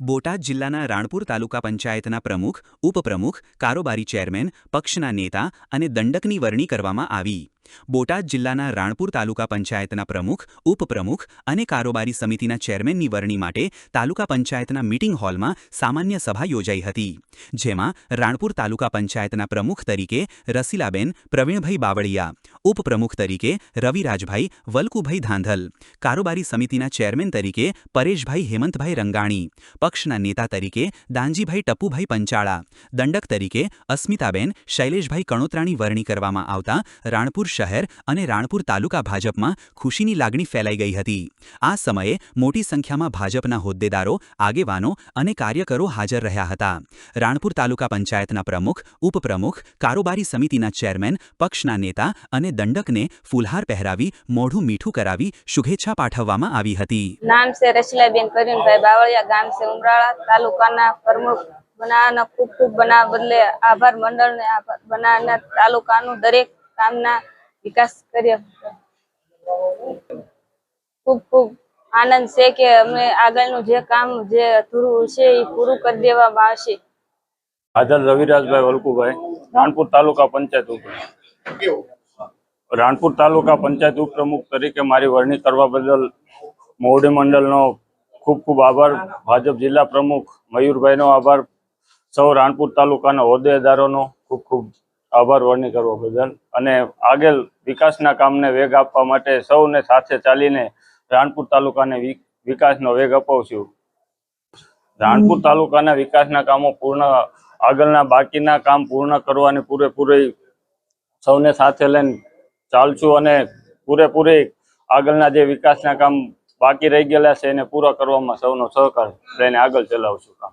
બોટાદ જિલ્લાના રાણપુર તાલુકા પંચાયતના પ્રમુખ, ઉપપ્રમુખ, કારોબારી ચેરમેન, પક્ષના નેતા અને દંડકની વરણી કરવામાં આવી. બોટાદ જિલ્લાના રાણપુર તાલુકા પંચાયતના પ્રમુખ, ઉપપ્રમુખ અને કારોબારી સમિતિના ચેરમેનની વરણી માટે તાલુકા પંચાયતના મીટિંગ હોલમાં સામાન્ય સભા યોજાઈ હતી, જેમાં રાણપુર તાલુકા પંચાયતના પ્રમુખ તરીકે રસીલાબેન પ્રવીણભાઈ બાવળિયા, ઉપપ્રમુખ તરીકે રવિરાજભાઈ વલ્કુભાઈ ધાંધલ, કારોબારી સમિતિના ચેરમેન તરીકે પરેશભાઈ હેમંતભાઈ રંગાણી, પક્ષના નેતા તરીકે દાનજીભાઈ ટપુભાઈ પંચાળા, દંડક તરીકે અસ્મિતાબેન શૈલેષભાઈ કણોત્રાની વરણી કરવામાં આવતા રાણપુર શહેર અને રાણપુર તાલુકા ભાજપમાં ખુશીની લાગણી ફેલાઈ ગઈ હતી. આ સમયે મોટી સંખ્યામાં ભાજપના હોદ્દેદારો, આગેવાનો અને કાર્યકરો હાજર રહ્યા હતા. રાણપુર તાલુકા પંચાયતના પ્રમુખ, ઉપપ્રમુખ, કારોબારી સમિતિના ચેરમેન, પક્ષના નેતા અને દંડકને ફૂલહાર પહેરાવી મોઢું મીઠું કરાવી શુભેચ્છા પાઠવવામાં આવી હતી. નામ છે રસીલાબેન પ્રવીણભાઈ બાવળિયા, ગામ છે ઉમરાળા, તાલુકાના પ્રમુખ બનાવવાના ખૂબ ખૂબ બનાવ બદલે આભાર મંડળને આભાર બનાવવાના તાલુકાનું દરેક કામના વિકાસ કર્યો. ખૂબ ખૂબ આનંદ છે કે અમે આગળનું જે કામ જે અધૂરું છે એ પૂરું કરી દેવામાં આવશે. આદલ રવિરાજભાઈ વલ્કુભાઈ, રાણપુર તાલુકા પંચાયત રાણપુર તાલુકા પંચાયત ઉપપ્રમુખ તરીકે મારી વરણી કરવા બદલ મોવડી મંડળનો ખૂબ ખૂબ આભાર. ભાજપ જિલ્લા પ્રમુખ મયુરભાઈનો આભાર. સૌ રાણપુર તાલુકાના હોદ્દેદારોનો ખૂબ ખૂબ આભાર વરણી કરવા બદલ. અને આગળ વિકાસના કામને વેગ આપવા માટે સૌને સાથે ચાલીને રાણપુર તાલુકાને વિકાસનો વેગ અપાવશું. રાણપુર તાલુકાના વિકાસના કામો પૂર્ણ, આગળના બાકીના કામ પૂર્ણ કરવાની પૂરેપૂરી સૌને સાથે લઈને ચાલશું અને પૂરેપૂરી આગળના જે વિકાસના કામ બાકી રહી ગયેલા છે એને પૂરા કરવામાં સૌનો સહકાર લઈને આગળ ચલાવશું કામ.